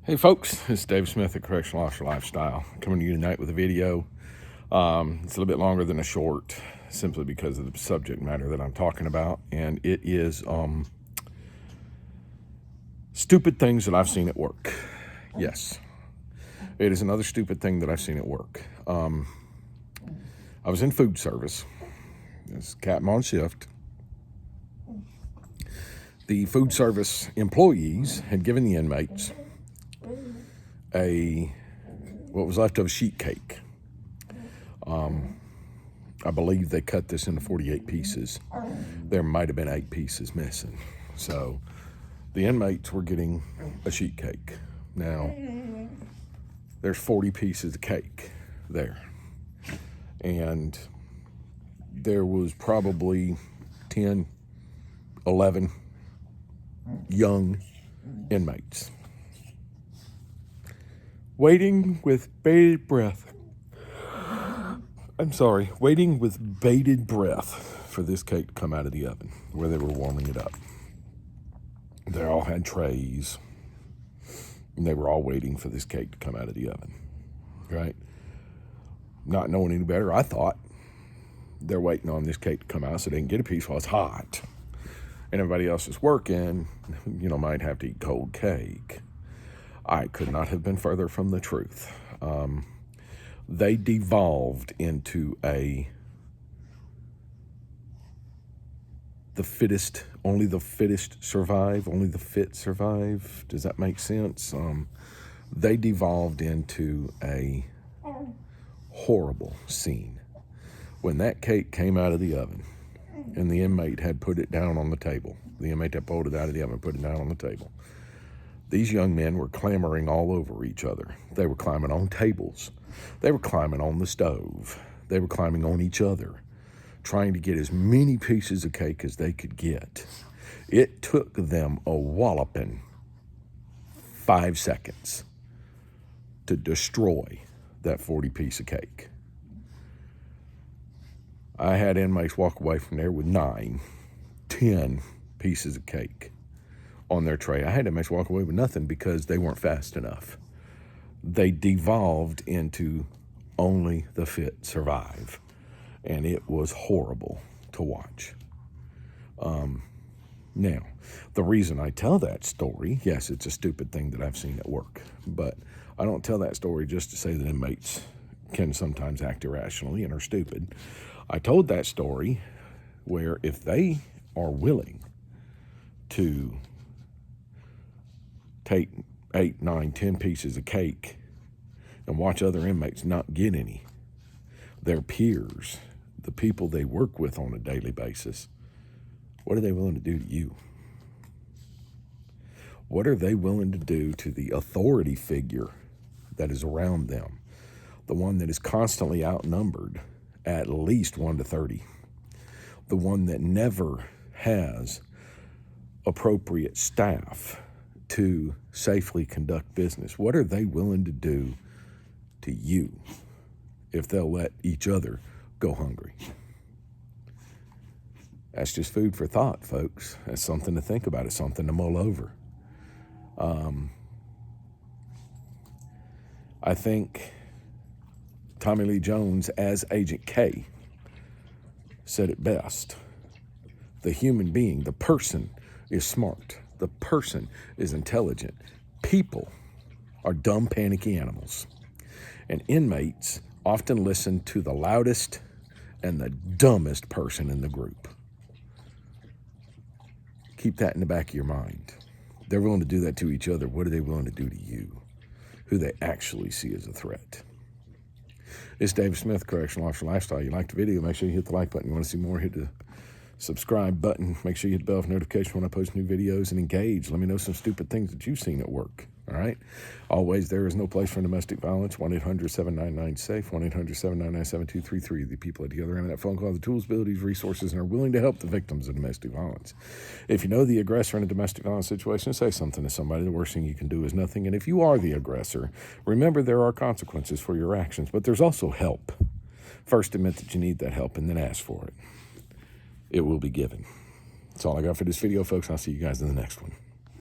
Hey folks, it's Dave Smith at Correctional Officer Lifestyle, coming to you tonight with a video. It's a little bit longer than a short, simply because of the subject matter that I'm talking about, and it is stupid things that I've seen at work. Yes, it is another stupid thing that I've seen at work. I was in food service. It's captain on shift. The food service employees had given the inmates what was left of a sheet cake. I believe they cut this into 48 pieces. There might have been 8 pieces missing. So the inmates were getting a sheet cake. Now, there's 40 pieces of cake there. And there was probably 10, 11 young inmates waiting with bated breath. Waiting with bated breath for this cake to come out of the oven where they were warming it up. They all had trays, and they were all waiting for this cake to come out of the oven, right? Not knowing any better, I thought they're waiting on this cake to come out so they can get a piece while it's hot. And everybody else is working, might have to eat cold cake. I could not have been further from the truth. They devolved into the fittest, only the fittest survive, only the fit survive. Does that make sense? They devolved into a horrible scene. When that cake came out of the oven and the inmate had put it down on the table, the inmate had pulled it out of the oven and put it down on the table, these young men were clambering all over each other. They were climbing on tables. They were climbing on the stove. They were climbing on each other, trying to get as many pieces of cake as they could get. It took them a walloping 5 seconds to destroy that 40-piece of cake. I had inmates walk away from there with 9, 10 pieces of cake on their tray. I had inmates walk away with nothing because they weren't fast enough. They devolved into only the fit survive, and it was horrible to watch. Now, the reason I tell that story, yes, it's a stupid thing that I've seen at work, but I don't tell that story just to say that inmates can sometimes act irrationally and are stupid. I told that story where if they are willing to take 8, 9, 10 pieces of cake and watch other inmates not get any, their peers, the people they work with on a daily basis, what are they willing to do to you? What are they willing to do to the authority figure that is around them, the one that is constantly outnumbered at least 1 to 30, the one that never has appropriate staff to safely conduct business? What are they willing to do to you if they'll let each other go hungry? That's just food for thought, folks. That's something to think about. It's something to mull over. I think Tommy Lee Jones, as Agent K, said it best. The human being, the person, is smart. The person is intelligent. People are dumb, panicky animals. And inmates often listen to the loudest and the dumbest person in the group. Keep that in the back of your mind. They're willing to do that to each other. What are they willing to do to you, who they actually see as a threat? It's Dave Smith, Correctional Officer Lifestyle. You liked the video, make sure you hit the like button. You want to see more, hit the subscribe button. Make sure you hit the bell for notification when I post new videos, and engage. Let me know some stupid things that you've seen at work. All right? Always, there is no place for domestic violence. 1-800-799-SAFE, 1-800-799-7233. The people at the other end of that phone call have the tools, abilities, resources, and are willing to help the victims of domestic violence. If you know the aggressor in a domestic violence situation, say something to somebody. The worst thing you can do is nothing. And if you are the aggressor, remember there are consequences for your actions, but there's also help. First, admit that you need that help, and then ask for it. It will be given. That's all I got for this video, folks. I'll see you guys in the next one.